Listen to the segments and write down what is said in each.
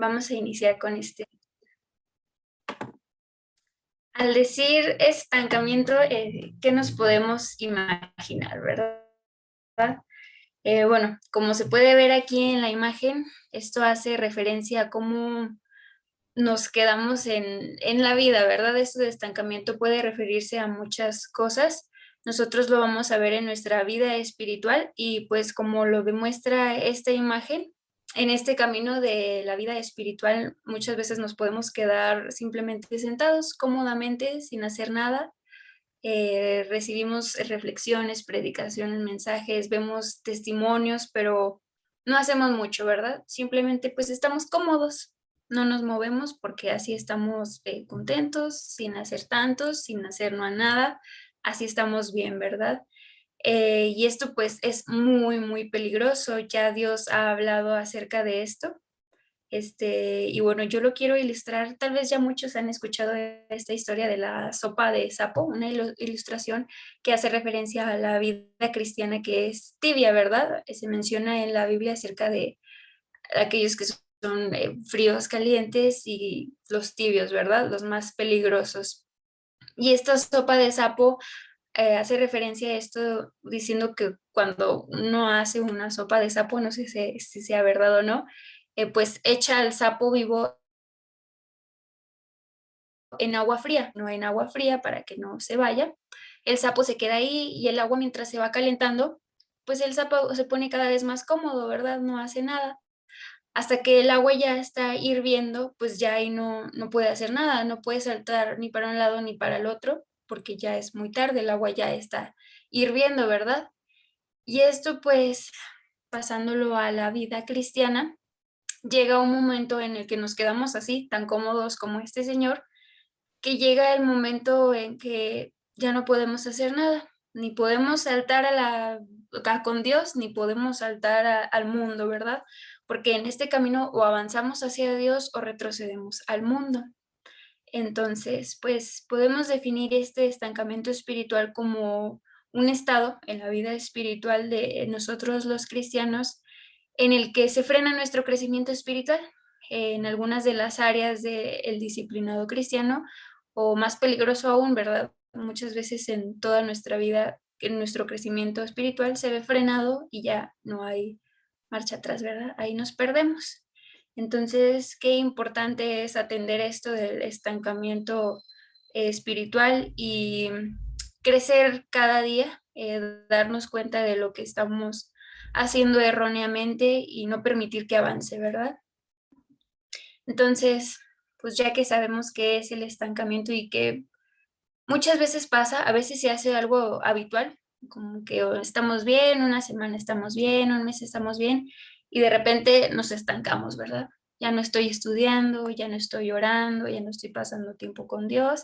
Vamos a iniciar con este. Al decir estancamiento, ¿qué nos podemos imaginar, verdad? Bueno, como se puede ver aquí en la imagen, esto hace referencia a cómo nos quedamos en la vida, ¿verdad? Esto de estancamiento puede referirse a muchas cosas. Nosotros lo vamos a ver en nuestra vida espiritual y pues como lo demuestra esta imagen, en este camino de la vida espiritual muchas veces nos podemos quedar simplemente sentados cómodamente sin hacer nada. Recibimos reflexiones, predicaciones, mensajes, vemos testimonios, pero no hacemos mucho, ¿verdad? Simplemente pues estamos cómodos, no nos movemos porque así estamos contentos, sin hacer tantos, sin hacer no a nada, así estamos bien, ¿verdad? Y esto pues es muy, muy peligroso. Ya Dios ha hablado acerca de esto. Y bueno, yo lo quiero ilustrar, tal vez ya muchos han escuchado esta historia de la sopa de sapo, una ilustración que hace referencia a la vida cristiana que es tibia, ¿verdad? Se menciona en la Biblia acerca de aquellos que son fríos, calientes y los tibios, ¿verdad? Los más peligrosos. Y esta sopa de sapo hace referencia a esto diciendo que cuando uno hace una sopa de sapo, no sé si sea verdad o no, pues echa al sapo vivo en agua fría, no en agua fría para que no se vaya. El sapo se queda ahí y el agua mientras se va calentando, pues el sapo se pone cada vez más cómodo, ¿verdad? No hace nada. Hasta que el agua ya está hirviendo, pues ya ahí no puede hacer nada, no puede saltar ni para un lado ni para el otro, porque ya es muy tarde, el agua ya está hirviendo, ¿verdad? Y esto pues, pasándolo a la vida cristiana, llega un momento en el que nos quedamos así, tan cómodos como este señor, que llega el momento en que ya no podemos hacer nada, ni podemos saltar con Dios, ni podemos saltar al mundo, ¿verdad? Porque en este camino o avanzamos hacia Dios o retrocedemos al mundo. Entonces, pues podemos definir este estancamiento espiritual como un estado en la vida espiritual de nosotros los cristianos en el que se frena nuestro crecimiento espiritual en algunas de las áreas del disciplinado cristiano o más peligroso aún, ¿verdad? Muchas veces en toda nuestra vida, en nuestro crecimiento espiritual se ve frenado y ya no hay marcha atrás, ¿verdad? Ahí nos perdemos. Entonces, qué importante es atender esto del estancamiento espiritual y crecer cada día, darnos cuenta de lo que estamos haciendo erróneamente y no permitir que avance, ¿verdad? Entonces, pues ya que sabemos qué es el estancamiento y que muchas veces pasa, a veces se hace algo habitual, como que estamos bien, una semana estamos bien, un mes estamos bien, y de repente nos estancamos, ¿verdad? Ya no estoy estudiando, ya no estoy orando, ya no estoy pasando tiempo con Dios,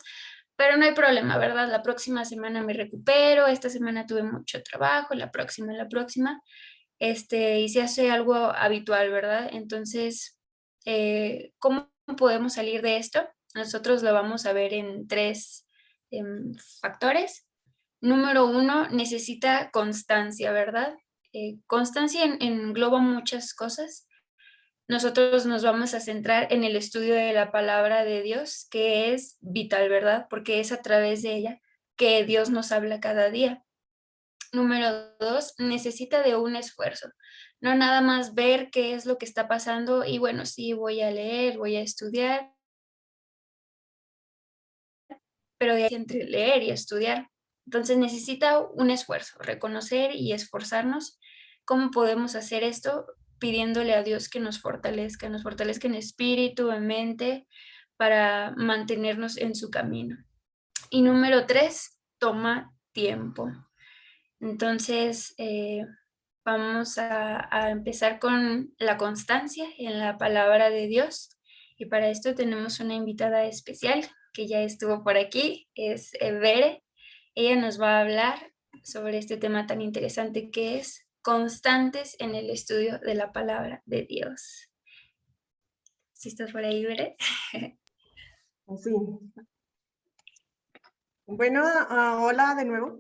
pero no hay problema, ¿verdad? La próxima semana me recupero, esta semana tuve mucho trabajo, la próxima, y se hace algo habitual, ¿verdad? Entonces, ¿cómo podemos salir de esto? Nosotros lo vamos a ver en tres factores. Número uno, necesita constancia, ¿verdad? Constancia engloba muchas cosas. Nosotros nos vamos a centrar en el estudio de la palabra de Dios, que es vital, ¿verdad? Porque es a través de ella que Dios nos habla cada día. Número dos, necesita de un esfuerzo. No nada más ver qué es lo que está pasando y bueno, sí, voy a leer, voy a estudiar, pero de entre leer y estudiar. Entonces necesita un esfuerzo, reconocer y esforzarnos. ¿Cómo podemos hacer esto? Pidiéndole a Dios que nos fortalezca en espíritu, en mente, para mantenernos en su camino. Y número tres, toma tiempo. Entonces, vamos a empezar con la constancia en la palabra de Dios. Y para esto tenemos una invitada especial que ya estuvo por aquí, es Bere. Ella nos va a hablar sobre este tema tan interesante que es constantes en el estudio de la palabra de Dios. ¿Sí estás por ahí, Bere? Sí. Bueno, hola de nuevo.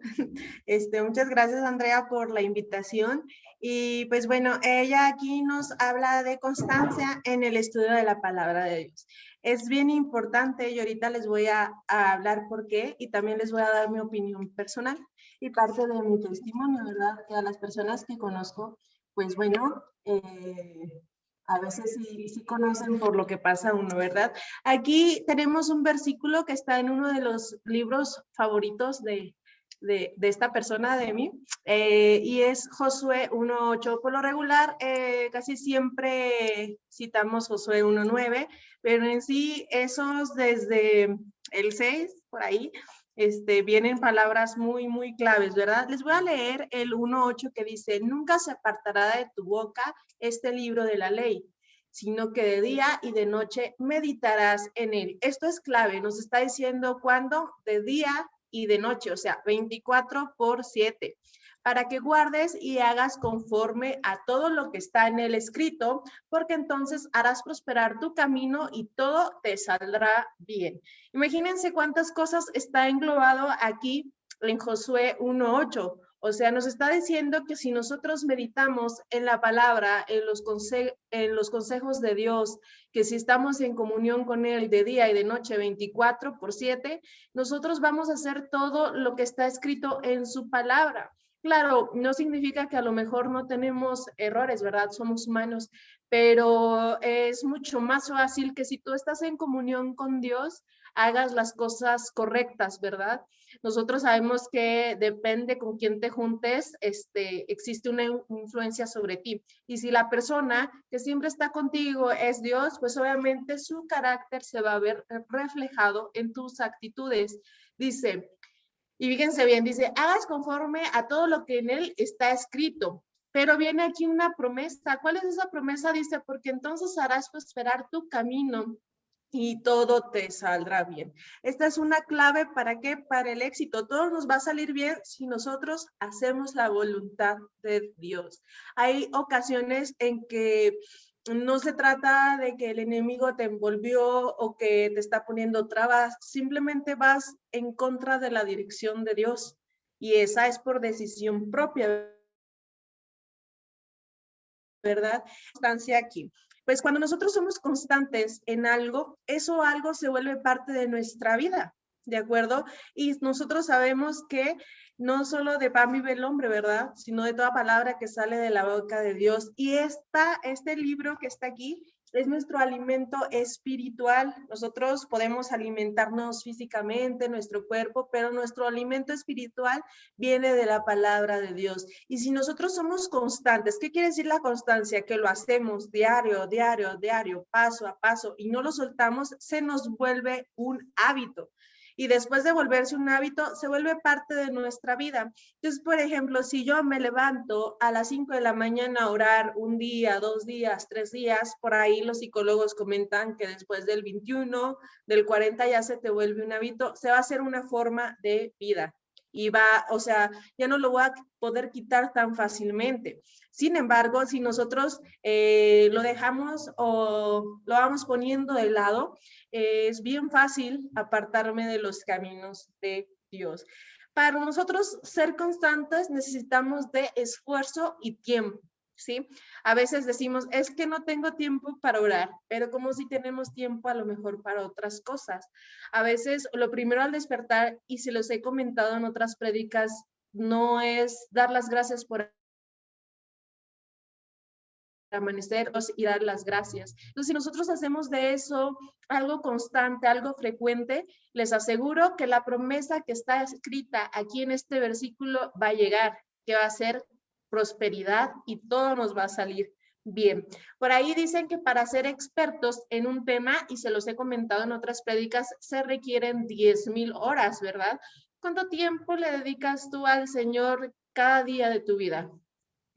Muchas gracias, Andrea, por la invitación. Y pues bueno, ella aquí nos habla de constancia en el estudio de la palabra de Dios. Es bien importante y ahorita les voy a hablar por qué y también les voy a dar mi opinión personal y parte de mi testimonio, ¿verdad? Que a las personas que conozco, pues bueno, a veces sí conocen por lo que pasa uno, ¿verdad? Aquí tenemos un versículo que está en uno de los libros favoritos de esta persona, de mí, y es Josué 1:8. Por lo regular, casi siempre citamos Josué 1:9, pero en sí esos desde el 6, por ahí, vienen palabras muy, muy claves, ¿verdad? Les voy a leer el 1:8 que dice, nunca se apartará de tu boca este libro de la ley, sino que de día y de noche meditarás en él. Esto es clave, nos está diciendo cuándo, de día y de noche, o sea, 24/7, para que guardes y hagas conforme a todo lo que está en el escrito, porque entonces harás prosperar tu camino y todo te saldrá bien. Imagínense cuántas cosas está englobado aquí en Josué 1:8. O sea, nos está diciendo que si nosotros meditamos en la palabra, en los consejos de Dios, que si estamos en comunión con Él de día y de noche 24/7, nosotros vamos a hacer todo lo que está escrito en su palabra. Claro, no significa que a lo mejor no tenemos errores, ¿verdad? Somos humanos, pero es mucho más fácil que si tú estás en comunión con Dios, hagas las cosas correctas, ¿verdad? Nosotros sabemos que depende con quién te juntes, existe una influencia sobre ti. Y si la persona que siempre está contigo es Dios, pues obviamente su carácter se va a ver reflejado en tus actitudes. Dice, y fíjense bien, dice, hagas conforme a todo lo que en él está escrito. Pero viene aquí una promesa. ¿Cuál es esa promesa? Dice, porque entonces harás prosperar tu camino y todo te saldrá bien. Esta es una clave para qué, para el éxito. Todo nos va a salir bien si nosotros hacemos la voluntad de Dios. Hay ocasiones en que no se trata de que el enemigo te envolvió o que te está poniendo trabas, simplemente vas en contra de la dirección de Dios y esa es por decisión propia, ¿verdad? Constancia aquí. Pues cuando nosotros somos constantes en algo, eso algo se vuelve parte de nuestra vida, ¿de acuerdo? Y nosotros sabemos que no solo de pan vive el hombre, ¿verdad? Sino de toda palabra que sale de la boca de Dios. Y este libro que está aquí es nuestro alimento espiritual. Nosotros podemos alimentarnos físicamente, nuestro cuerpo, pero nuestro alimento espiritual viene de la palabra de Dios. Y si nosotros somos constantes, ¿qué quiere decir la constancia? Que lo hacemos diario, diario, diario, paso a paso y no lo soltamos, se nos vuelve un hábito. Y después de volverse un hábito, se vuelve parte de nuestra vida. Entonces, por ejemplo, si yo me levanto a las 5 de la mañana a orar un día, 2 días, 3 días, por ahí los psicólogos comentan que después del 21, del 40 ya se te vuelve un hábito, se va a hacer una forma de vida y va, o sea, ya no lo voy a poder quitar tan fácilmente. Sin embargo, si nosotros lo dejamos o lo vamos poniendo de lado, es bien fácil apartarme de los caminos de Dios. Para nosotros ser constantes necesitamos de esfuerzo y tiempo, ¿sí? A veces decimos, es que no tengo tiempo para orar, pero como si tenemos tiempo a lo mejor para otras cosas. A veces lo primero al despertar, y se los he comentado en otras prédicas, no es dar las gracias por amanecer y dar las gracias. Entonces, si nosotros hacemos de eso algo constante, algo frecuente, les aseguro que la promesa que está escrita aquí en este versículo va a llegar, que va a ser prosperidad y todo nos va a salir bien. Por ahí dicen que para ser expertos en un tema, y se los he comentado en otras prédicas, se requieren 10,000 horas, ¿verdad? ¿Cuánto tiempo le dedicas tú al Señor cada día de tu vida?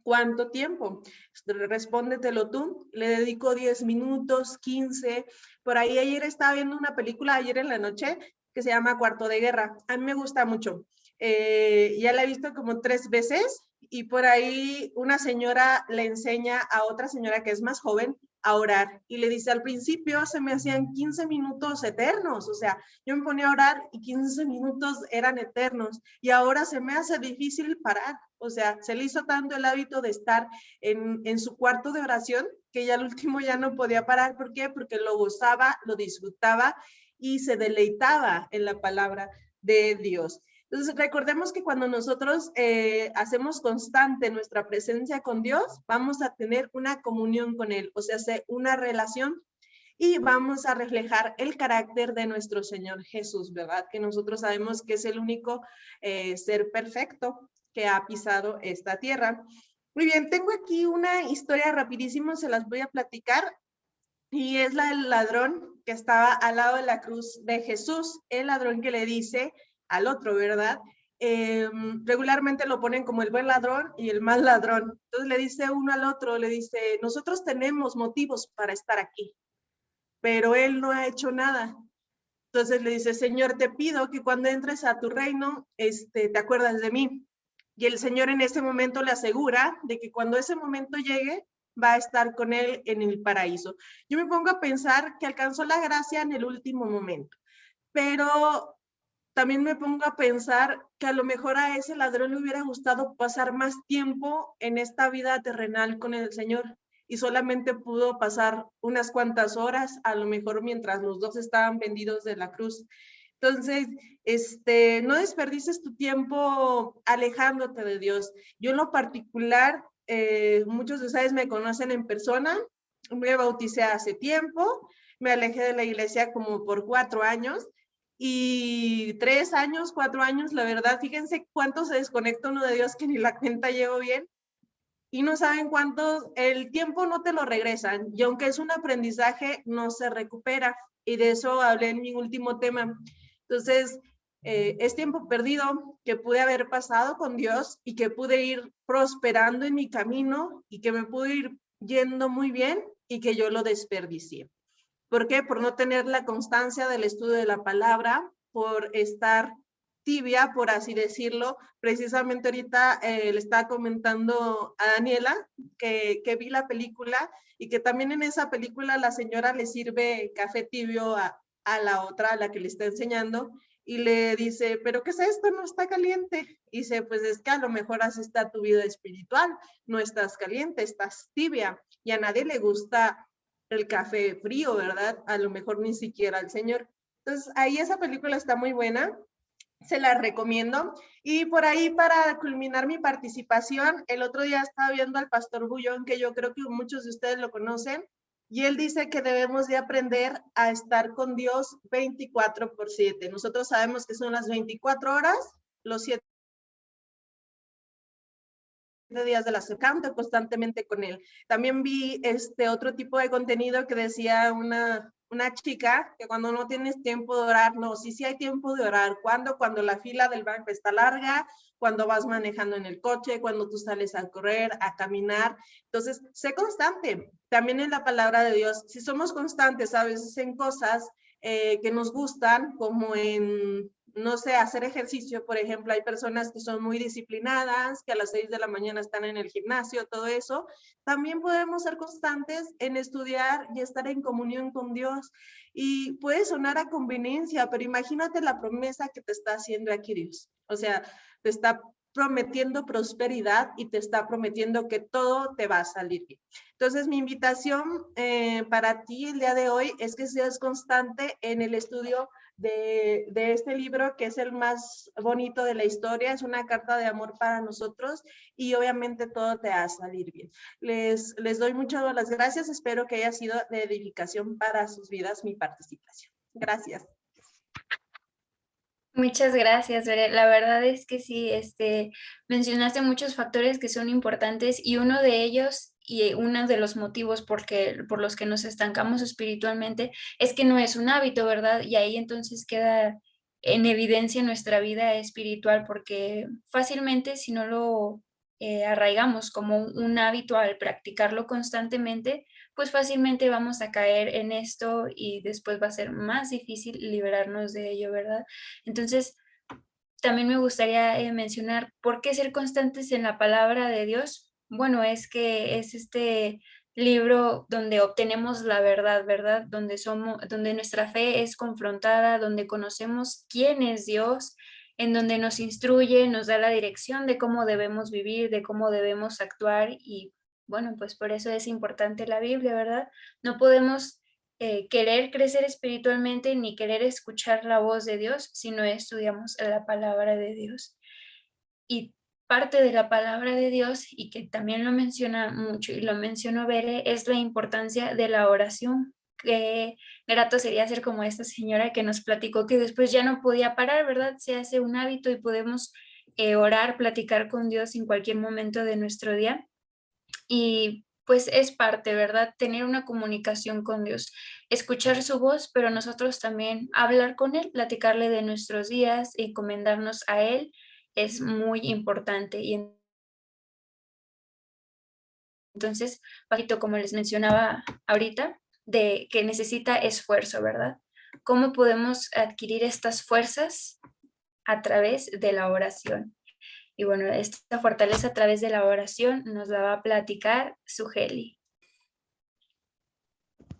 ¿Cuánto tiempo? Respóndetelo tú. Le dedico 10 minutos, 15. Por ahí ayer estaba viendo una película, ayer en la noche, que se llama Cuarto de Guerra. A mí me gusta mucho. Ya la he visto como 3 veces y por ahí una señora le enseña a otra señora que es más joven a orar. Y le dice, al principio se me hacían 15 minutos eternos, o sea, yo me ponía a orar y 15 minutos eran eternos, y ahora se me hace difícil parar, o sea, se le hizo tanto el hábito de estar en su cuarto de oración, que ya al último ya no podía parar. ¿Por qué? Porque lo gozaba, lo disfrutaba y se deleitaba en la palabra de Dios. Entonces, recordemos que cuando nosotros hacemos constante nuestra presencia con Dios, vamos a tener una comunión con Él, o sea, una relación, y vamos a reflejar el carácter de nuestro Señor Jesús, ¿verdad? Que nosotros sabemos que es el único ser perfecto que ha pisado esta tierra. Muy bien, tengo aquí una historia rapidísimo, se las voy a platicar. Y es la del ladrón que estaba al lado de la cruz de Jesús, el ladrón que le dice al otro, ¿verdad? Regularmente lo ponen como el buen ladrón y el mal ladrón. Entonces le dice uno al otro, le dice, nosotros tenemos motivos para estar aquí, pero él no ha hecho nada. Entonces le dice, Señor, te pido que cuando entres a tu reino, te acuerdas de mí. Y el Señor en ese momento le asegura de que cuando ese momento llegue, va a estar con él en el paraíso. Yo me pongo a pensar que alcanzó la gracia en el último momento, pero también me pongo a pensar que a lo mejor a ese ladrón le hubiera gustado pasar más tiempo en esta vida terrenal con el Señor, y solamente pudo pasar unas cuantas horas, a lo mejor mientras los dos estaban vendidos de la cruz. Entonces, no desperdices tu tiempo alejándote de Dios. Yo en lo particular, muchos de ustedes me conocen en persona, me bauticé hace tiempo, me alejé de la iglesia como por 4 años, y 3 años, 4 años, la verdad, fíjense cuánto se desconecta uno de Dios que ni la cuenta llevo bien, y no saben cuánto, el tiempo no te lo regresan, y aunque es un aprendizaje, no se recupera, y de eso hablé en mi último tema. Entonces, es tiempo perdido que pude haber pasado con Dios y que pude ir prosperando en mi camino y que me pude ir yendo muy bien y que yo lo desperdicié. ¿Por qué? Por no tener la constancia del estudio de la palabra, por estar tibia, por así decirlo. Precisamente ahorita le estaba comentando a Daniela que vi la película y que también en esa película la señora le sirve café tibio a la otra, a la que le está enseñando, y le dice, ¿pero qué es esto? No está caliente. Y dice, pues es que a lo mejor así está tu vida espiritual, no estás caliente, estás tibia, y a nadie le gusta el café frío, ¿verdad? A lo mejor ni siquiera al Señor. Entonces, ahí esa película está muy buena, se la recomiendo. Y por ahí, para culminar mi participación, el otro día estaba viendo al pastor Bullón, que yo creo que muchos de ustedes lo conocen, y él dice que debemos de aprender a estar con Dios 24/7. Nosotros sabemos que son las 24 horas, los 7 días de la semana, constantemente con él. También vi otro tipo de contenido que decía una chica que cuando no tienes tiempo de orar, no, sí hay tiempo de orar. ¿Cuándo? Cuando la fila del banco está larga, cuando vas manejando en el coche, cuando tú sales a correr, a caminar. Entonces, sé constante. También en la palabra de Dios, si somos constantes a veces en cosas que nos gustan, como en, no sé, hacer ejercicio, por ejemplo, hay personas que son muy disciplinadas, que a las 6 de la mañana están en el gimnasio, todo eso. También podemos ser constantes en estudiar y estar en comunión con Dios. Y puede sonar a conveniencia, pero imagínate la promesa que te está haciendo aquí Dios. O sea, te está prometiendo prosperidad y te está prometiendo que todo te va a salir bien. Entonces, mi invitación para ti el día de hoy es que seas constante en el estudio de este libro, que es el más bonito de la historia, es una carta de amor para nosotros, y obviamente todo te va a salir bien. Les doy muchas las gracias, espero que haya sido de edificación para sus vidas mi participación. Gracias. Muchas gracias, Bere. La verdad es que sí, mencionaste muchos factores que son importantes, y uno de ellos y uno de los motivos por los que nos estancamos espiritualmente es que no es un hábito, ¿verdad? Y ahí entonces queda en evidencia nuestra vida espiritual, porque fácilmente, si no lo arraigamos como un hábito al practicarlo constantemente, pues fácilmente vamos a caer en esto y después va a ser más difícil liberarnos de ello, ¿verdad? Entonces, también me gustaría mencionar por qué ser constantes en la palabra de Dios. Bueno, es que es libro donde obtenemos la verdad, ¿verdad? Donde nuestra fe es confrontada, donde conocemos quién es Dios, en donde nos instruye, nos da la dirección de cómo debemos vivir, de cómo debemos actuar y bueno, pues por eso es importante la Biblia, ¿verdad? No podemos querer crecer espiritualmente ni querer escuchar la voz de Dios si no estudiamos la palabra de Dios. Y parte de la palabra de Dios, y que también lo menciona mucho y lo mencionó Bere, es la importancia de la oración. Qué grato sería ser como esta señora que nos platicó que después ya no podía parar, ¿verdad? Se hace un hábito y podemos orar, platicar con Dios en cualquier momento de nuestro día. Y pues es parte, ¿verdad? Tener una comunicación con Dios, escuchar su voz, pero nosotros también hablar con Él, platicarle de nuestros días, encomendarnos a Él, es muy importante. Y entonces, bajito, como les mencionaba ahorita, de que necesita esfuerzo, ¿verdad? ¿Cómo podemos adquirir estas fuerzas? A través de la oración. Y bueno, esta fortaleza a través de la oración nos la va a platicar Sugeli.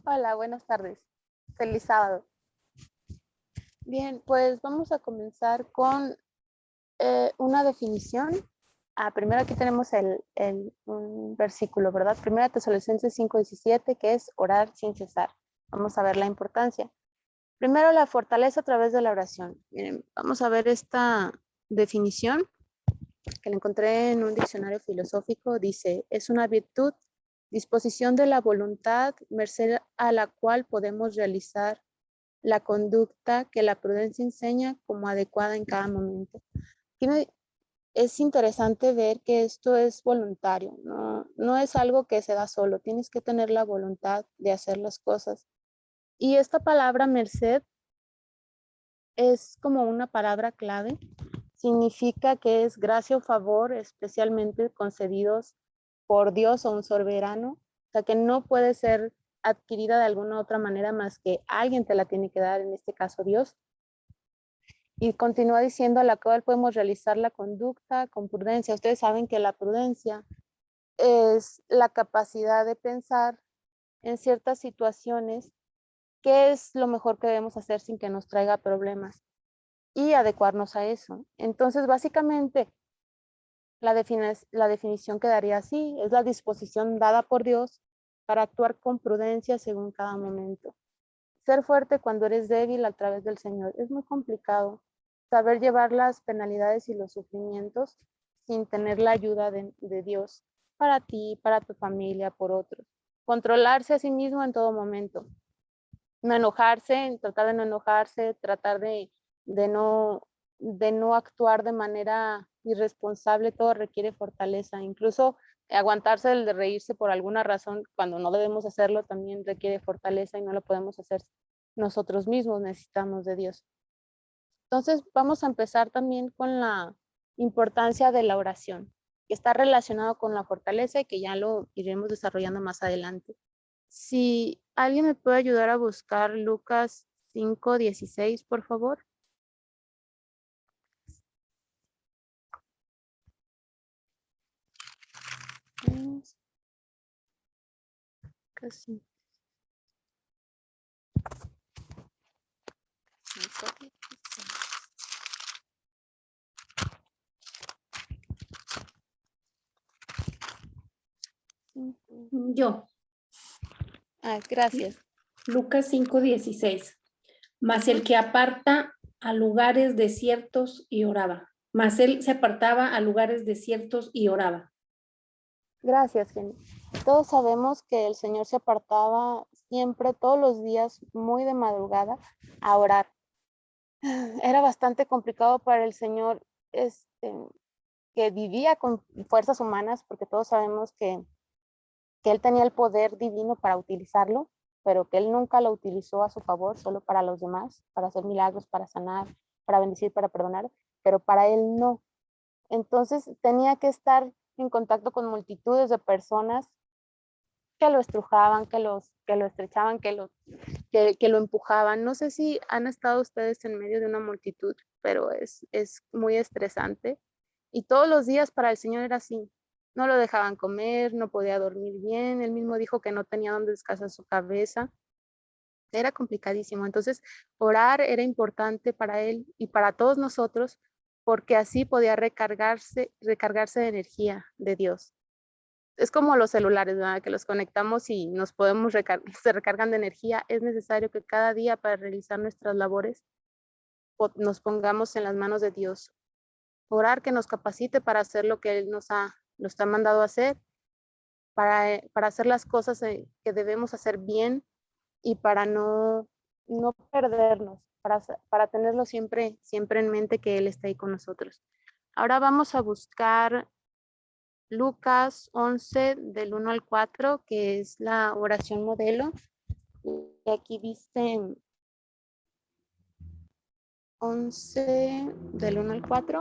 Hola, buenas tardes. Feliz sábado. Bien, pues vamos a comenzar con una definición. Primero aquí tenemos un versículo, ¿verdad? Primera Tesalonicenses 5:17, que es orar sin cesar. Vamos a ver la importancia. Primero, la fortaleza a través de la oración. Miren, vamos a ver esta definición que la encontré en un diccionario filosófico. Dice, es una virtud, disposición de la voluntad, merced a la cual podemos realizar la conducta que la prudencia enseña como adecuada en cada momento. Es interesante ver que esto es voluntario, no es algo que se da solo, tienes que tener la voluntad de hacer las cosas. Y esta palabra merced es como una palabra clave, significa que es gracia o favor especialmente concedidos por Dios o un soberano, o sea que no puede ser adquirida de alguna otra manera más que alguien te la tiene que dar, en este caso Dios. Y continúa diciendo a la cual podemos realizar la conducta con prudencia. Ustedes saben que la prudencia es la capacidad de pensar en ciertas situaciones qué es lo mejor que debemos hacer sin que nos traiga problemas y adecuarnos a eso. Entonces, básicamente, la definición quedaría así, es la disposición dada por Dios para actuar con prudencia según cada momento. Ser fuerte cuando eres débil a través del Señor. Es muy complicado saber llevar las penalidades y los sufrimientos sin tener la ayuda de Dios para ti, para tu familia, por otros. Controlarse a sí mismo en todo momento. No enojarse, tratar de no enojarse, tratar de no actuar de manera irresponsable, todo requiere fortaleza. Incluso aguantarse el de reírse por alguna razón cuando no debemos hacerlo también requiere fortaleza y no lo podemos hacer nosotros mismos, necesitamos de Dios. Entonces vamos a empezar también con la importancia de la oración, que está relacionado con la fortaleza y que ya lo iremos desarrollando más adelante. Si alguien me puede ayudar a buscar Lucas 5:16, por favor. Casi. Yo. Gracias. Lucas 5:16. Mas el que aparta a lugares desiertos y oraba. Mas él se apartaba a lugares desiertos y oraba. Gracias, Jenny. Todos sabemos que el Señor se apartaba siempre, todos los días, muy de madrugada, a orar. Era bastante complicado para el Señor, que vivía con fuerzas humanas, porque todos sabemos que Él tenía el poder divino para utilizarlo, pero que Él nunca lo utilizó a su favor, solo para los demás, para hacer milagros, para sanar, para bendecir, para perdonar, pero para Él no. Entonces tenía que estar en contacto con multitudes de personas que lo estrujaban, que lo estrechaban, que lo empujaban. No sé si han estado ustedes en medio de una multitud, pero es muy estresante. Y todos los días para el Señor era así. No lo dejaban comer, no podía dormir bien. Él mismo dijo que no tenía dónde descansar su cabeza. Era complicadísimo. Entonces, orar era importante para él y para todos nosotros, porque así podía recargarse de energía de Dios. Es como los celulares, ¿verdad? Que los conectamos y nos podemos se recargan de energía. Es necesario que cada día para realizar nuestras labores nos pongamos en las manos de Dios. Orar que nos capacite para hacer lo que Él nos ha mandado a hacer, para hacer las cosas que debemos hacer bien y para no perdernos, para tenerlo siempre en mente que Él está ahí con nosotros. Ahora vamos a buscar Lucas 11 del 1 al 4, que es la oración modelo. Y aquí dice 11 del 1 al 4.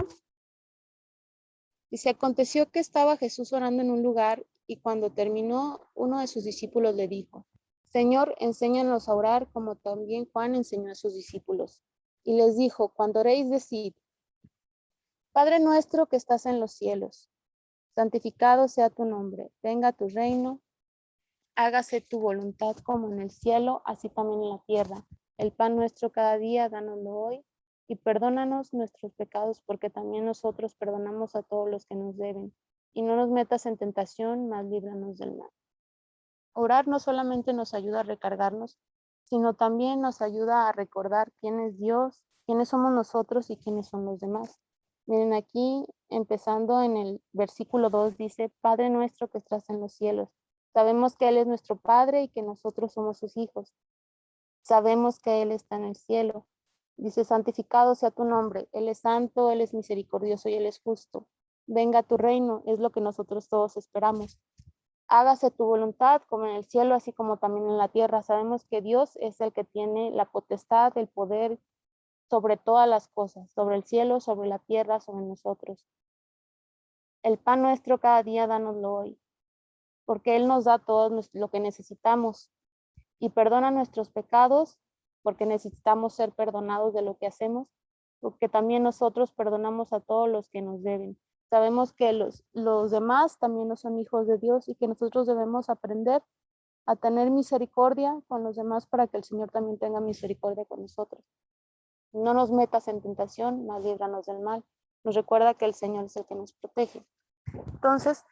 Dice, aconteció que estaba Jesús orando en un lugar y cuando terminó, uno de sus discípulos le dijo, Señor, enséñanos a orar como también Juan enseñó a sus discípulos. Y les dijo, cuando oréis, decid, Padre nuestro que estás en los cielos, santificado sea tu nombre, venga tu reino, hágase tu voluntad como en el cielo, así también en la tierra. El pan nuestro cada día, dánoslo hoy, y perdónanos nuestros pecados, porque también nosotros perdonamos a todos los que nos deben. Y no nos metas en tentación, mas líbranos del mal. Orar no solamente nos ayuda a recargarnos, sino también nos ayuda a recordar quién es Dios, quiénes somos nosotros y quiénes son los demás. Miren aquí, empezando en el versículo 2, dice, Padre nuestro que estás en los cielos. Sabemos que Él es nuestro Padre y que nosotros somos sus hijos. Sabemos que Él está en el cielo. Dice, santificado sea tu nombre. Él es santo, Él es misericordioso y Él es justo. Venga tu reino, es lo que nosotros todos esperamos. Hágase tu voluntad como en el cielo, así como también en la tierra. Sabemos que Dios es el que tiene la potestad, el poder sobre todas las cosas, sobre el cielo, sobre la tierra, sobre nosotros. El pan nuestro cada día, dánoslo hoy, porque Él nos da todo lo que necesitamos y perdona nuestros pecados, porque necesitamos ser perdonados de lo que hacemos, porque también nosotros perdonamos a todos los que nos deben. Sabemos que los demás también no son hijos de Dios y que nosotros debemos aprender a tener misericordia con los demás para que el Señor también tenga misericordia con nosotros. No nos metas en tentación, mas líbranos del mal. Nos recuerda que el Señor es el que nos protege. Entonces,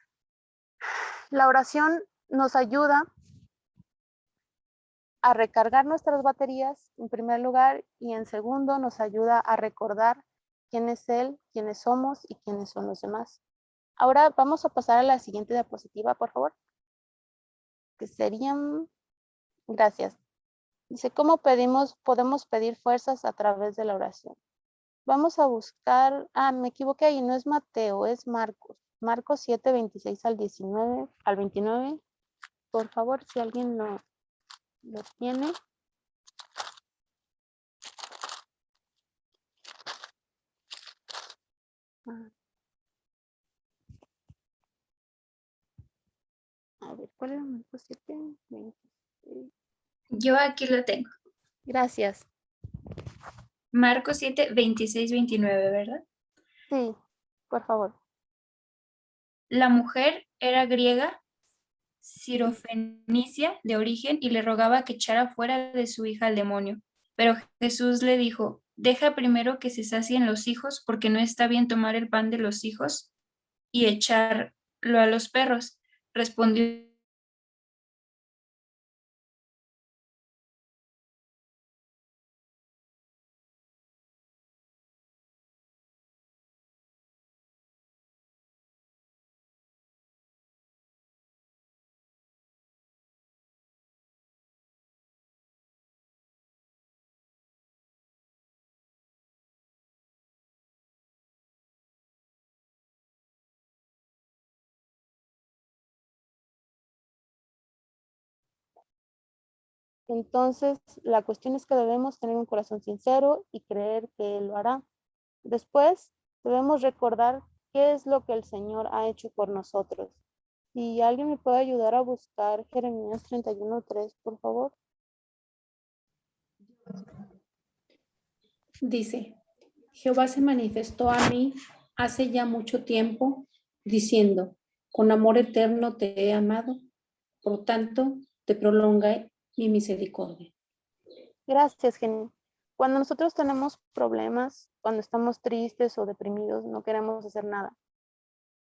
la oración nos ayuda a recargar nuestras baterías en primer lugar y en segundo nos ayuda a recordar quién es Él, quiénes somos y quiénes son los demás. Ahora vamos a pasar a la siguiente diapositiva, por favor. Que serían, gracias. Dice, ¿cómo podemos pedir fuerzas a través de la oración? Vamos a buscar, me equivoqué ahí, no es Mateo, es Marcos. Marcos 7, 26 al 29. Por favor, si alguien lo tiene. A ver, ¿cuál era Marcos 7? 26. Yo aquí lo tengo. Gracias. Marcos 7, 26, 29, ¿verdad? Sí, por favor. La mujer era griega, sirofenicia de origen, y le rogaba que echara fuera de su hija al demonio. Pero Jesús le dijo, deja primero que se sacien los hijos, porque no está bien tomar el pan de los hijos y echarlo a los perros. Respondió Entonces, la cuestión es que debemos tener un corazón sincero y creer que Él lo hará. Después, debemos recordar qué es lo que el Señor ha hecho por nosotros. Si alguien me puede ayudar a buscar Jeremías 31:3, por favor. Dice, Jehová se manifestó a mí hace ya mucho tiempo, diciendo, Con amor eterno te he amado, por tanto te prolonga mi misericordia. Gracias, Jenny. Cuando nosotros tenemos problemas, cuando estamos tristes o deprimidos, no queremos hacer nada.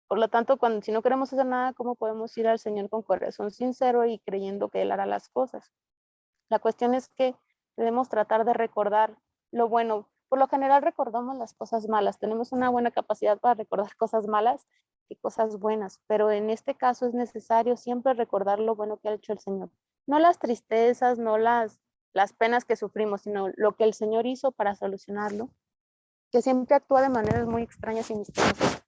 Por lo tanto, si no queremos hacer nada, ¿cómo podemos ir al Señor con corazón sincero y creyendo que Él hará las cosas? La cuestión es que debemos tratar de recordar lo bueno. Por lo general recordamos las cosas malas. Tenemos una buena capacidad para recordar cosas malas y cosas buenas, pero en este caso es necesario siempre recordar lo bueno que ha hecho el Señor. No las tristezas, no las penas que sufrimos, sino lo que el Señor hizo para solucionarlo, que siempre actúa de maneras muy extrañas y misteriosas.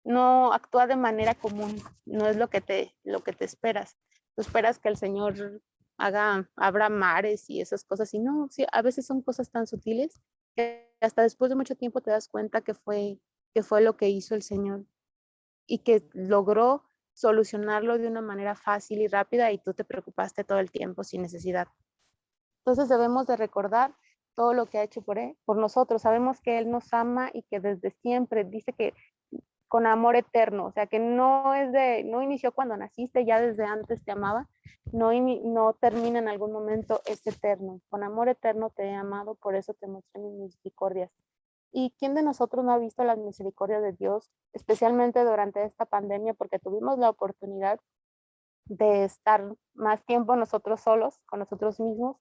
No actúa de manera común, no es lo que te esperas. Tú esperas que el Señor abra mares y esas cosas, y no, sí, a veces son cosas tan sutiles que hasta después de mucho tiempo te das cuenta que fue lo que hizo el Señor y que logró solucionarlo de una manera fácil y rápida y tú te preocupaste todo el tiempo sin necesidad. Entonces debemos de recordar todo lo que ha hecho por nosotros. Sabemos que Él nos ama y que desde siempre dice que con amor eterno, o sea que no inició cuando naciste, ya desde antes te amaba, no termina en algún momento, es eterno. Con amor eterno te he amado, por eso te mostré mis misericordias. ¿Y quién de nosotros no ha visto las misericordias de Dios, especialmente durante esta pandemia, porque tuvimos la oportunidad de estar más tiempo nosotros solos, con nosotros mismos,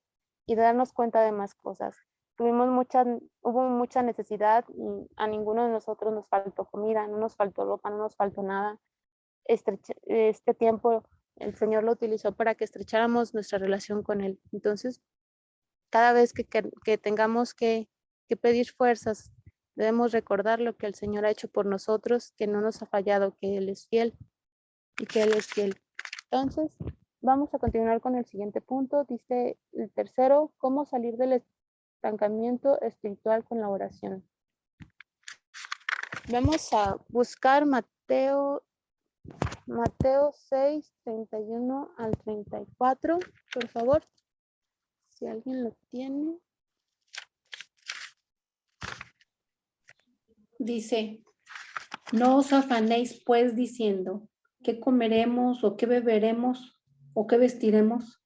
y de darnos cuenta de más cosas? Hubo mucha necesidad y a ninguno de nosotros nos faltó comida, no nos faltó ropa, no nos faltó nada. Este tiempo el Señor lo utilizó para que estrecháramos nuestra relación con Él. Entonces, cada vez que tengamos que pedir fuerzas, debemos recordar lo que el Señor ha hecho por nosotros, que no nos ha fallado, que Él es fiel y que Él es fiel. Entonces, vamos a continuar con el siguiente punto. Dice el tercero, ¿cómo salir del estancamiento espiritual con la oración? Vamos a buscar Mateo 6, 31 al 34, por favor. Si alguien lo tiene. Dice, no os afanéis pues diciendo, ¿qué comeremos o qué beberemos o qué vestiremos?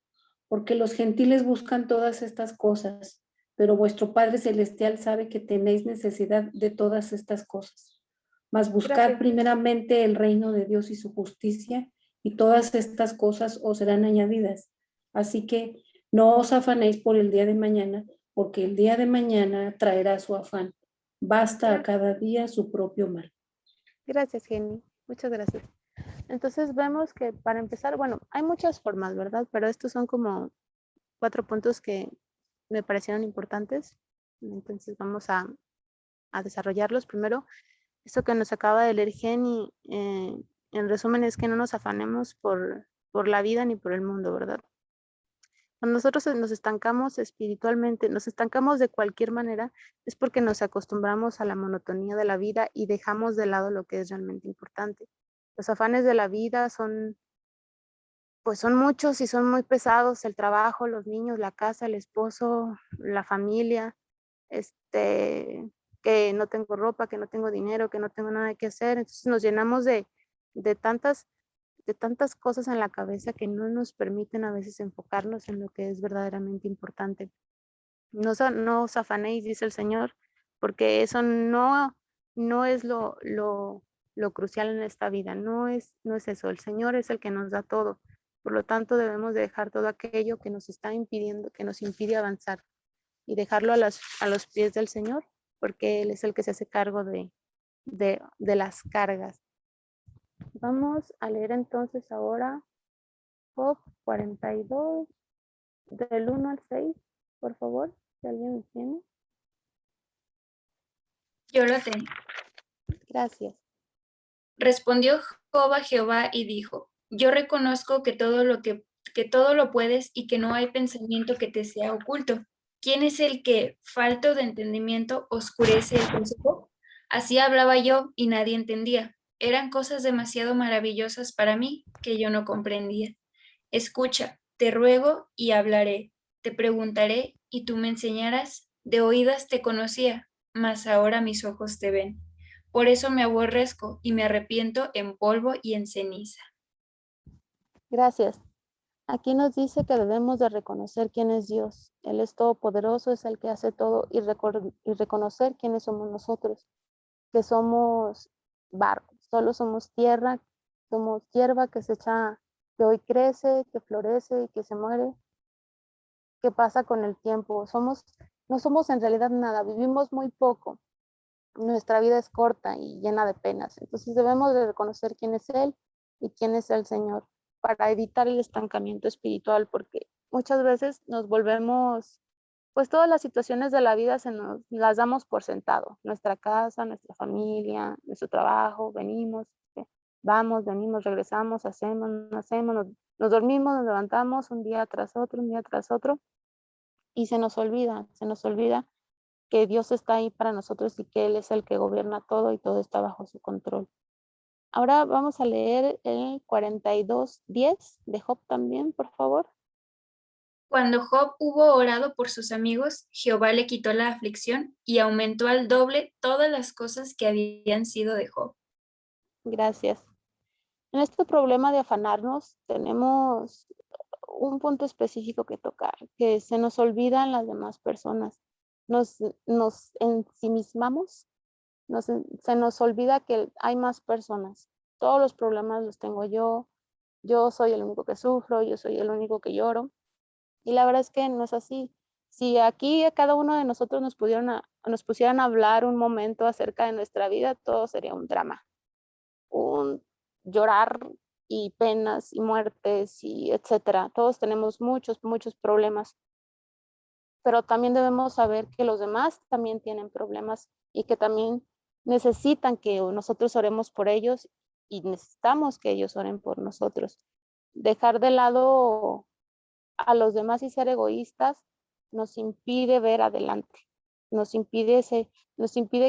Porque los gentiles buscan todas estas cosas, pero vuestro Padre Celestial sabe que tenéis necesidad de todas estas cosas. Mas buscad primeramente el reino de Dios y su justicia, y todas estas cosas os serán añadidas. Así que no os afanéis por el día de mañana, porque el día de mañana traerá su afán. Basta a cada día su propio mal. Gracias, Jenny. Muchas gracias. Entonces vemos que para empezar, bueno, hay muchas formas, ¿verdad? Pero estos son como 4 puntos que me parecieron importantes. Entonces vamos a desarrollarlos. Primero, esto que nos acaba de leer Jenny, en resumen es que no nos afanemos por la vida ni por el mundo, ¿verdad? Cuando nosotros nos estancamos espiritualmente, nos estancamos de cualquier manera, es porque nos acostumbramos a la monotonía de la vida y dejamos de lado lo que es realmente importante. Los afanes de la vida son muchos y son muy pesados: el trabajo, los niños, la casa, el esposo, la familia, que no tengo ropa, que no tengo dinero, que no tengo nada que hacer. Entonces nos llenamos de tantas cosas en la cabeza que no nos permiten a veces enfocarnos en lo que es verdaderamente importante. No os afanéis, dice el Señor, porque eso no es lo crucial en esta vida, no es eso. El Señor es el que nos da todo. Por lo tanto, debemos dejar todo aquello que nos está impidiendo, que nos impide avanzar, y dejarlo a los pies del Señor, porque Él es el que se hace cargo de las cargas. Vamos a leer entonces ahora Job 42, del 1 al 6, por favor, si alguien lo tiene. Yo lo tengo. Gracias. Respondió Job a Jehová y dijo, yo reconozco que todo lo puedes y que no hay pensamiento que te sea oculto. ¿Quién es el que, falto de entendimiento, oscurece el consejo? Así hablaba yo y nadie entendía. Eran cosas demasiado maravillosas para mí que yo no comprendía. Escucha, te ruego y hablaré. Te preguntaré y tú me enseñarás. De oídas te conocía, mas ahora mis ojos te ven. Por eso me aborrezco y me arrepiento en polvo y en ceniza. Gracias. Aquí nos dice que debemos de reconocer quién es Dios. Él es todopoderoso, es el que hace todo y reconocer quiénes somos nosotros, que somos barro, solo somos tierra, somos hierba que se echa, que hoy crece, que florece y que se muere, que pasa con el tiempo. No somos en realidad nada, vivimos muy poco. Nuestra vida es corta y llena de penas. Entonces debemos de reconocer quién es Él y quién es el Señor para evitar el estancamiento espiritual, porque muchas veces nos volvemos, pues todas las situaciones de la vida las damos por sentado. Nuestra casa, nuestra familia, nuestro trabajo, vamos, venimos, regresamos, hacemos, no hacemos, nos dormimos, nos levantamos un día tras otro, un día tras otro, y se nos olvida que Dios está ahí para nosotros y que Él es el que gobierna todo y todo está bajo su control. Ahora vamos a leer el 42:10 de Job también, por favor. Cuando Job hubo orado por sus amigos, Jehová le quitó la aflicción y aumentó al doble todas las cosas que habían sido de Job. Gracias. En este problema de afanarnos tenemos un punto específico que tocar, que se nos olvidan las demás personas. Nos ensimismamos, se nos olvida que hay más personas. Todos los problemas los tengo yo soy el único que sufro, yo soy el único que lloro. Y la verdad es que no es así. Si aquí a cada uno de nosotros nos pusieran a hablar un momento acerca de nuestra vida, todo sería un drama, un llorar y penas y muertes y etcétera. Todos tenemos muchos, muchos problemas, pero también debemos saber que los demás también tienen problemas y que también necesitan que nosotros oremos por ellos y necesitamos que ellos oren por nosotros. Dejar de lado a los demás y ser egoístas nos impide ver adelante, nos impide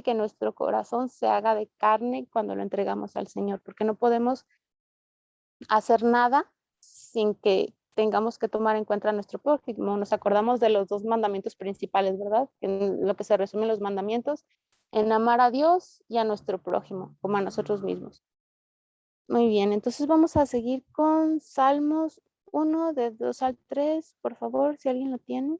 que nuestro corazón se haga de carne cuando lo entregamos al Señor, porque no podemos hacer nada sin que tengamos que tomar en cuenta a nuestro prójimo. Nos acordamos de los 2 mandamientos principales, ¿verdad? En lo que se resumen los mandamientos, en amar a Dios y a nuestro prójimo, como a nosotros mismos. Muy bien, entonces vamos a seguir con Salmos 1, de 2 al 3, por favor, si alguien lo tiene.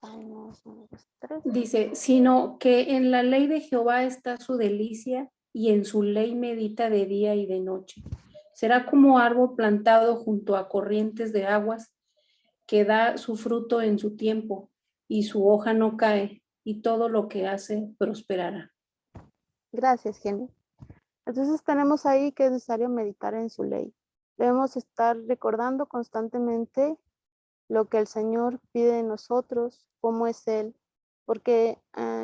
Salmos 1, 2, 3. Dice, sino que en la ley de Jehová está su delicia y en su ley medita de día y de noche. Será como árbol plantado junto a corrientes de aguas que da su fruto en su tiempo y su hoja no cae y todo lo que hace prosperará. Gracias, Jenny. Entonces tenemos ahí que es necesario meditar en su ley. Debemos estar recordando constantemente lo que el Señor pide de nosotros, cómo es Él, porque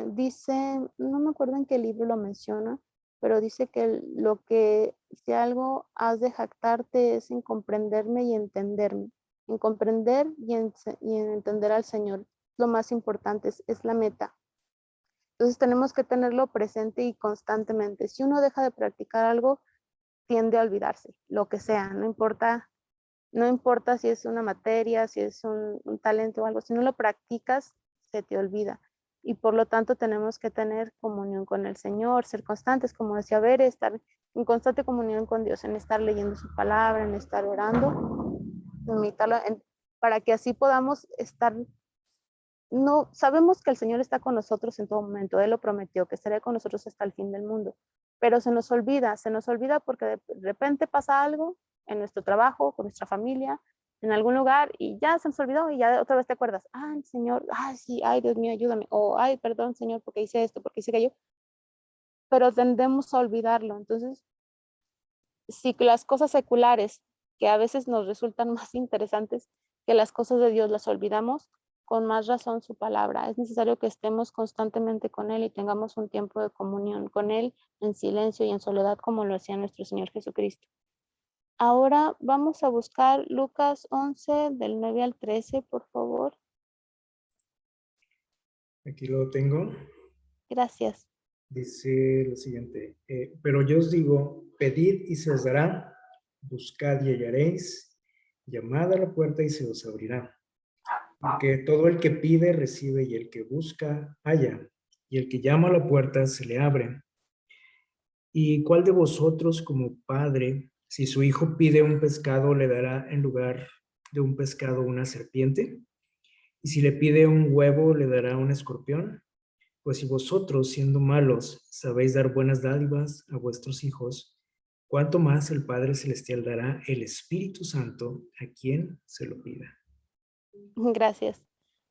dice, no me acuerdo en qué libro lo menciona, pero dice que si algo has de jactarte es en comprenderme y entenderme, en comprender y en entender al Señor. Lo más importante es la meta. Entonces tenemos que tenerlo presente y constantemente. Si uno deja de practicar algo, tiende a olvidarse, lo que sea, no importa si es una materia, si es un talento o algo, si no lo practicas, se te olvida. Y por lo tanto tenemos que tener comunión con el Señor, ser constantes, como decía Ver, estar en constante comunión con Dios, en estar leyendo su palabra, en estar orando, para que así podamos estar. No, sabemos que el Señor está con nosotros en todo momento, Él lo prometió, que estaría con nosotros hasta el fin del mundo, pero se nos olvida porque de repente pasa algo en nuestro trabajo, con nuestra familia, en algún lugar y ya se nos olvidó y ya otra vez te acuerdas, ay Señor, ay sí, ay Dios mío, ayúdame, o ay perdón Señor porque hice esto, porque hice aquello, pero tendemos a olvidarlo. Entonces, si las cosas seculares, que a veces nos resultan más interesantes que las cosas de Dios, las olvidamos, con más razón su palabra. Es necesario que estemos constantemente con Él y tengamos un tiempo de comunión con Él en silencio y en soledad, como lo hacía nuestro Señor Jesucristo. Ahora vamos a buscar Lucas 11, del 9 al 13, por favor. Aquí lo tengo. Gracias. Dice lo siguiente, pero yo os digo, pedid y se os dará, buscad y hallaréis, llamad a la puerta y se os abrirá. Porque todo el que pide, recibe, y el que busca, halla, y el que llama a la puerta, se le abre. ¿Y cuál de vosotros como padre, si su hijo pide un pescado, le dará en lugar de un pescado una serpiente? ¿Y si le pide un huevo, le dará un escorpión? Pues si vosotros, siendo malos, sabéis dar buenas dádivas a vuestros hijos, ¿cuánto más el Padre Celestial dará el Espíritu Santo a quien se lo pida? Gracias.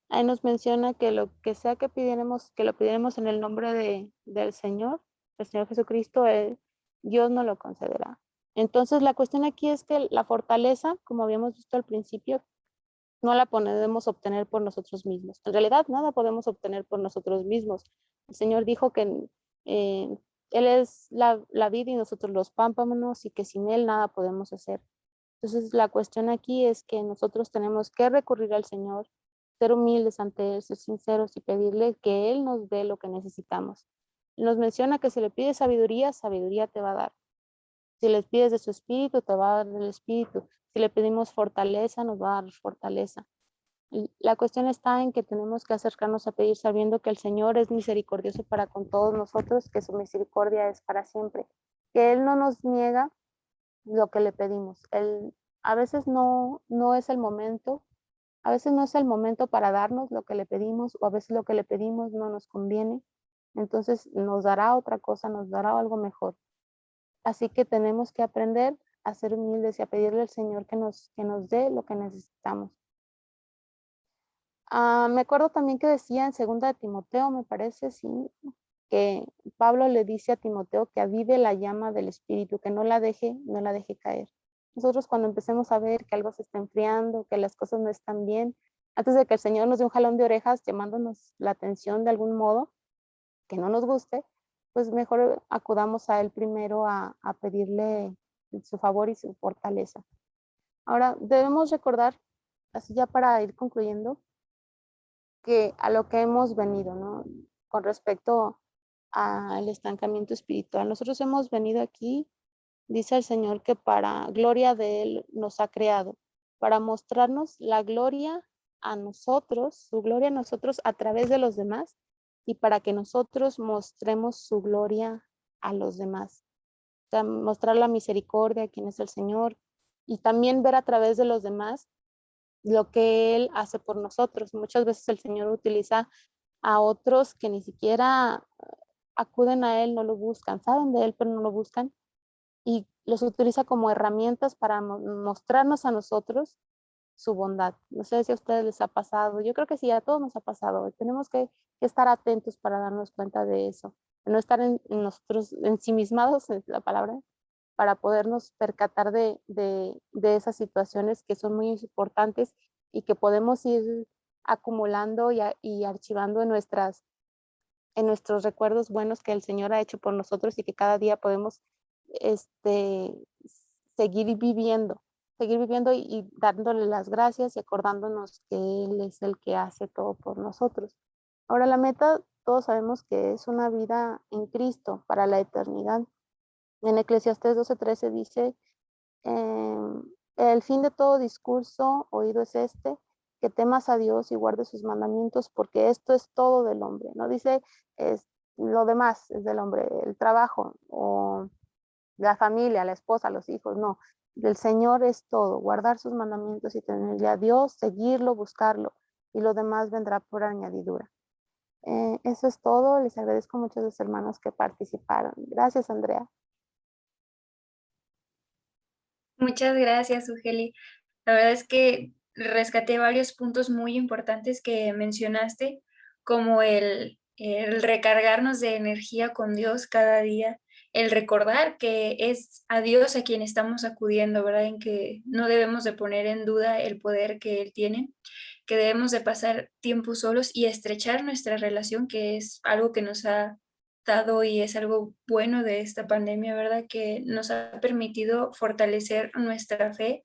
Ahí nos menciona que lo que sea que pidiéramos, que lo pidiéramos en el nombre del Señor, el Señor Jesucristo, Dios nos lo concederá. Entonces, la cuestión aquí es que la fortaleza, como habíamos visto al principio, no la podemos obtener por nosotros mismos. En realidad, nada podemos obtener por nosotros mismos. El Señor dijo que eh, Él es la vid y nosotros los pámpanos y que sin Él nada podemos hacer. Entonces, la cuestión aquí es que nosotros tenemos que recurrir al Señor, ser humildes ante Él, ser sinceros y pedirle que Él nos dé lo que necesitamos. Nos menciona que si le pides sabiduría, sabiduría te va a dar. Si les pides de su espíritu, te va a dar el espíritu. Si le pedimos fortaleza, nos va a dar fortaleza. Y la cuestión está en que tenemos que acercarnos a pedir sabiendo que el Señor es misericordioso para con todos nosotros, que su misericordia es para siempre, que Él no nos niega lo que le pedimos. Él, a veces no es el momento, a veces no es el momento para darnos lo que le pedimos, o a veces lo que le pedimos no nos conviene. Entonces nos dará otra cosa, nos dará algo mejor. Así que tenemos que aprender a ser humildes y a pedirle al Señor que nos dé lo que necesitamos. Me acuerdo también que decía en 2 de Timoteo, me parece, sí, que Pablo le dice a Timoteo que avive la llama del Espíritu, que no la deje caer. Nosotros cuando empecemos a ver que algo se está enfriando, que las cosas no están bien, antes de que el Señor nos dé un jalón de orejas llamándonos la atención de algún modo que no nos guste, pues mejor acudamos a Él primero a pedirle su favor y su fortaleza. Ahora, debemos recordar, así ya para ir concluyendo, que a lo que hemos venido, ¿no? Con respecto al estancamiento espiritual. Nosotros hemos venido aquí, dice el Señor, que para gloria de Él nos ha creado, para mostrarnos la gloria a nosotros, su gloria a nosotros a través de los demás y para que nosotros mostremos su gloria a los demás. O sea, mostrar la misericordia, quién es el Señor, y también ver a través de los demás lo que Él hace por nosotros. Muchas veces el Señor utiliza a otros que ni siquiera acuden a Él, no lo buscan, saben de Él, pero no lo buscan, y los utiliza como herramientas para mostrarnos a nosotros su bondad. No sé si a ustedes les ha pasado, yo creo que sí, a todos nos ha pasado. Tenemos que estar atentos para darnos cuenta de eso, de no estar en nosotros ensimismados, es la palabra, para podernos percatar de esas situaciones que son muy importantes y que podemos ir acumulando y archivando en nuestros recuerdos buenos que el Señor ha hecho por nosotros y que cada día podemos este, seguir viviendo y dándole las gracias y acordándonos que Él es el que hace todo por nosotros. Ahora la meta, todos sabemos que es una vida en Cristo para la eternidad. En Eclesiastés 12:13 dice, el fin de todo discurso oído es este, que temas a Dios y guardes sus mandamientos, porque esto es todo del hombre. No dice es, lo demás es del hombre, el trabajo o la familia, la esposa, los hijos, no. Del Señor es todo, guardar sus mandamientos y tenerle a Dios, seguirlo, buscarlo, y lo demás vendrá por añadidura. Eso es todo. Les agradezco mucho a los hermanos que participaron. Gracias, Andrea. Muchas gracias, Ugeli. La verdad es que rescaté varios puntos muy importantes que mencionaste, como el recargarnos de energía con Dios cada día, el recordar que es a Dios a quien estamos acudiendo, ¿verdad? En que no debemos de poner en duda el poder que Él tiene, que debemos de pasar tiempo solos y estrechar nuestra relación, que es algo que nos ha dado y es algo bueno de esta pandemia, ¿verdad? Que nos ha permitido fortalecer nuestra fe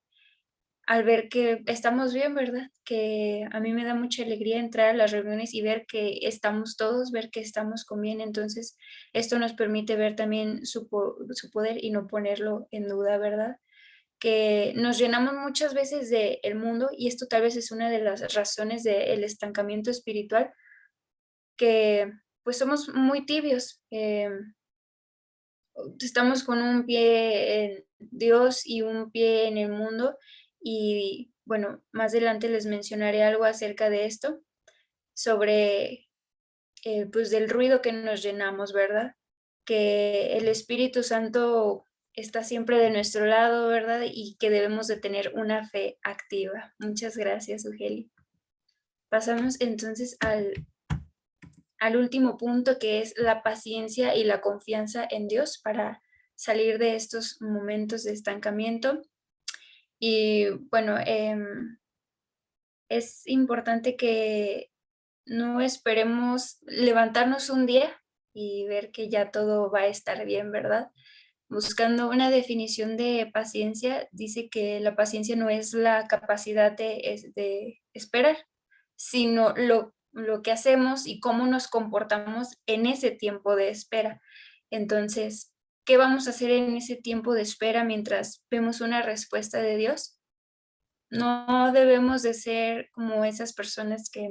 al ver que estamos bien, ¿verdad? Que a mí me da mucha alegría entrar a las reuniones y ver que estamos todos, ver que estamos con bien. Entonces, esto nos permite ver también su poder y no ponerlo en duda, ¿verdad? Que nos llenamos muchas veces del mundo y esto tal vez es una de las razones del estancamiento espiritual, que pues somos muy tibios. Estamos con un pie en Dios y un pie en el mundo y bueno, más adelante les mencionaré algo acerca de esto, sobre pues del ruido que nos llenamos, ¿verdad? Que el Espíritu Santo está siempre de nuestro lado, ¿verdad? Y que debemos de tener una fe activa. Muchas gracias, Ugeli. Pasamos entonces al último punto, que es la paciencia y la confianza en Dios para salir de estos momentos de estancamiento. Y bueno, es importante que no esperemos levantarnos un día y ver que ya todo va a estar bien, ¿verdad? Buscando una definición de paciencia, dice que la paciencia no es la capacidad de esperar, sino lo que hacemos y cómo nos comportamos en ese tiempo de espera. Entonces, ¿qué vamos a hacer en ese tiempo de espera mientras vemos una respuesta de Dios? No debemos de ser como esas personas que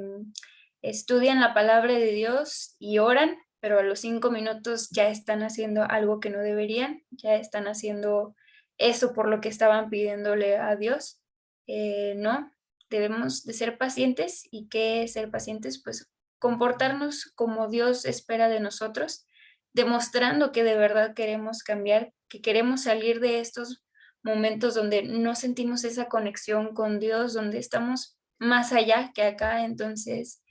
estudian la palabra de Dios y oran, pero a los 5 minutos ya están haciendo algo que no deberían, ya están haciendo eso por lo que estaban pidiéndole a Dios. No, debemos de ser pacientes. ¿Y qué es ser pacientes? Pues comportarnos como Dios espera de nosotros, demostrando que de verdad queremos cambiar, que queremos salir de estos momentos donde no sentimos esa conexión con Dios, donde estamos más allá que acá. Entonces,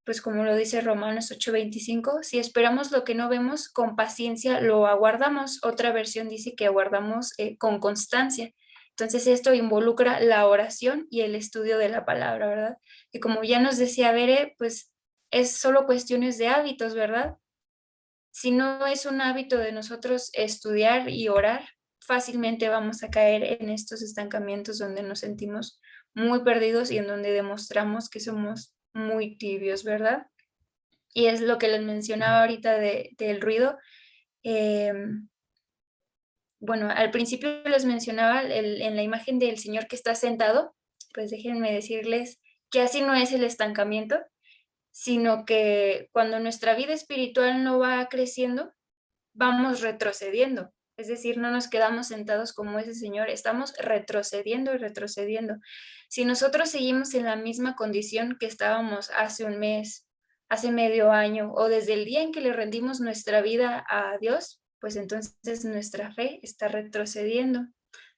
pues como lo dice Romanos 8:25, si esperamos lo que no vemos, con paciencia lo aguardamos. Otra versión dice que aguardamos con constancia. Entonces esto involucra la oración y el estudio de la palabra, ¿verdad? Y como ya nos decía Bere, pues es solo cuestiones de hábitos, ¿verdad? Si no es un hábito de nosotros estudiar y orar, fácilmente vamos a caer en estos estancamientos donde nos sentimos muy perdidos y en donde demostramos que somos muy tibios, ¿verdad? Y es lo que les mencionaba ahorita del ruido. Bueno, al principio les mencionaba en la imagen del señor que está sentado, pues déjenme decirles que así no es el estancamiento, sino que cuando nuestra vida espiritual no va creciendo, vamos retrocediendo. Es decir, no nos quedamos sentados como ese señor, estamos retrocediendo y retrocediendo. Si nosotros seguimos en la misma condición que estábamos hace un mes, hace medio año o desde el día en que le rendimos nuestra vida a Dios, pues entonces nuestra fe está retrocediendo.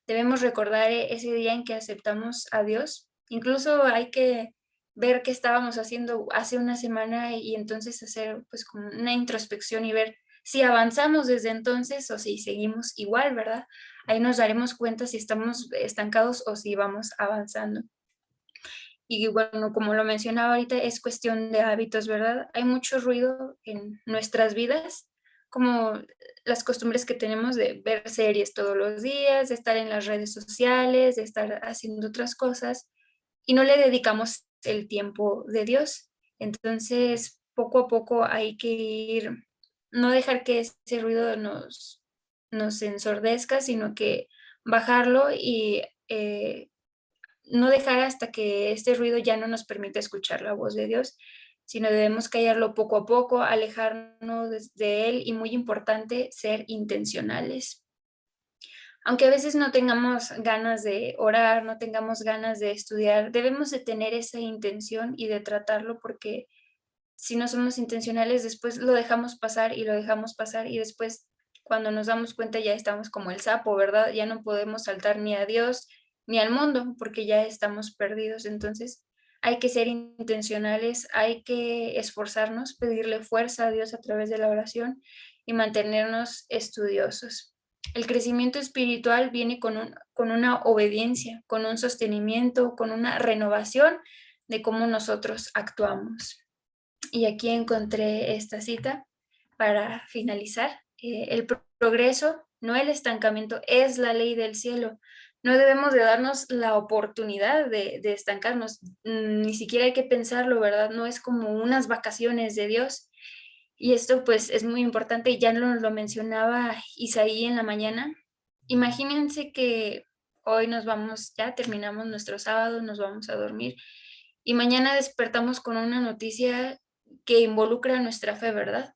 Debemos recordar ese día en que aceptamos a Dios. Incluso hay que ver qué estábamos haciendo hace una semana y entonces hacer pues como una introspección y ver si avanzamos desde entonces o si seguimos igual, ¿verdad? Ahí nos daremos cuenta si estamos estancados o si vamos avanzando. Y bueno, como lo mencionaba ahorita, es cuestión de hábitos, ¿verdad? Hay mucho ruido en nuestras vidas, como las costumbres que tenemos de ver series todos los días, de estar en las redes sociales, de estar haciendo otras cosas, y no le dedicamos el tiempo de Dios. Entonces, poco a poco hay que ir, no dejar que ese ruido nos ensordezca, sino que bajarlo y no dejar hasta que este ruido ya no nos permita escuchar la voz de Dios, sino debemos callarlo poco a poco, alejarnos de él y, muy importante, ser intencionales. Aunque a veces no tengamos ganas de orar, no tengamos ganas de estudiar, debemos de tener esa intención y de tratarlo, porque si no somos intencionales, después lo dejamos pasar y lo dejamos pasar y después cuando nos damos cuenta ya estamos como el sapo, ¿verdad? Ya no podemos saltar ni a Dios ni al mundo porque ya estamos perdidos. Entonces hay que ser intencionales, hay que esforzarnos, pedirle fuerza a Dios a través de la oración y mantenernos estudiosos. El crecimiento espiritual viene con una obediencia, con un sostenimiento, con una renovación de cómo nosotros actuamos. Y aquí encontré esta cita para finalizar. El progreso, no el estancamiento, es la ley del cielo. no debemos de darnos la oportunidad de estancarnos, ni siquiera hay que pensarlo, ¿verdad? No es como unas vacaciones de Dios. Y esto pues es muy importante, y ya nos lo mencionaba Isaí en la mañana. Imagínense que hoy nos vamos, ya terminamos nuestro sábado, nos vamos a dormir y mañana despertamos con una noticia que involucra nuestra fe, ¿verdad?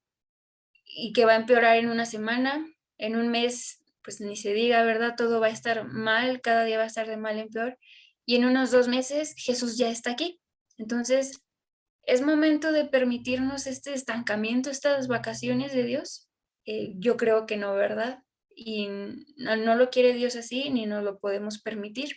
Y que va a empeorar en una semana, en un mes, pues ni se diga, ¿verdad? Todo va a estar mal, cada día va a estar de mal en peor. Y en unos 2 meses Jesús ya está aquí. Entonces, ¿es momento de permitirnos este estancamiento, estas vacaciones de Dios? Yo creo que no, ¿verdad? Y no lo quiere Dios así, ni nos lo podemos permitir.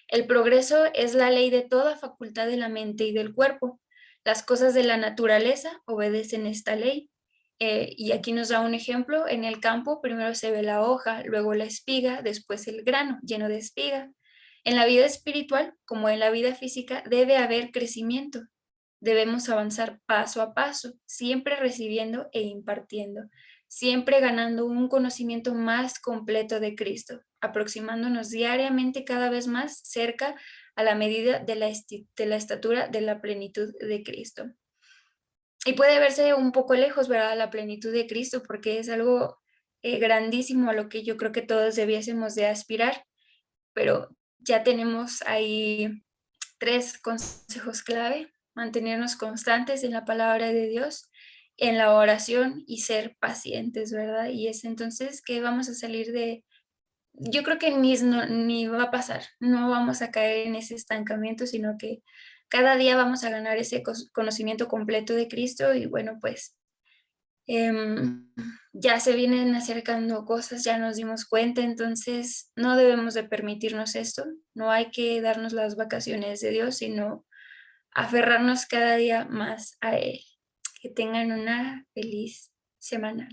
El progreso es la ley de toda facultad de la mente y del cuerpo. Las cosas de la naturaleza obedecen esta ley. Y aquí nos da un ejemplo. En el campo primero se ve la hoja, luego la espiga, después el grano lleno de espiga. En la vida espiritual, como en la vida física, debe haber crecimiento. Debemos avanzar paso a paso, siempre recibiendo e impartiendo, siempre ganando un conocimiento más completo de Cristo, aproximándonos diariamente cada vez más cerca a la medida de la estatura de la plenitud de Cristo. Y puede verse un poco lejos, ¿verdad? La plenitud de Cristo, porque es algo grandísimo a lo que yo creo que todos debiésemos de aspirar, pero ya tenemos ahí 3 consejos clave: mantenernos constantes en la palabra de Dios, en la oración y ser pacientes, ¿verdad? Y es entonces que vamos a salir de, yo creo que ni va a pasar, no vamos a caer en ese estancamiento, sino que cada día vamos a ganar ese conocimiento completo de Cristo y bueno, pues ya se vienen acercando cosas, ya nos dimos cuenta, entonces no debemos de permitirnos esto, no hay que darnos las vacaciones de Dios, sino aferrarnos cada día más a Él. Que tengan una feliz semana.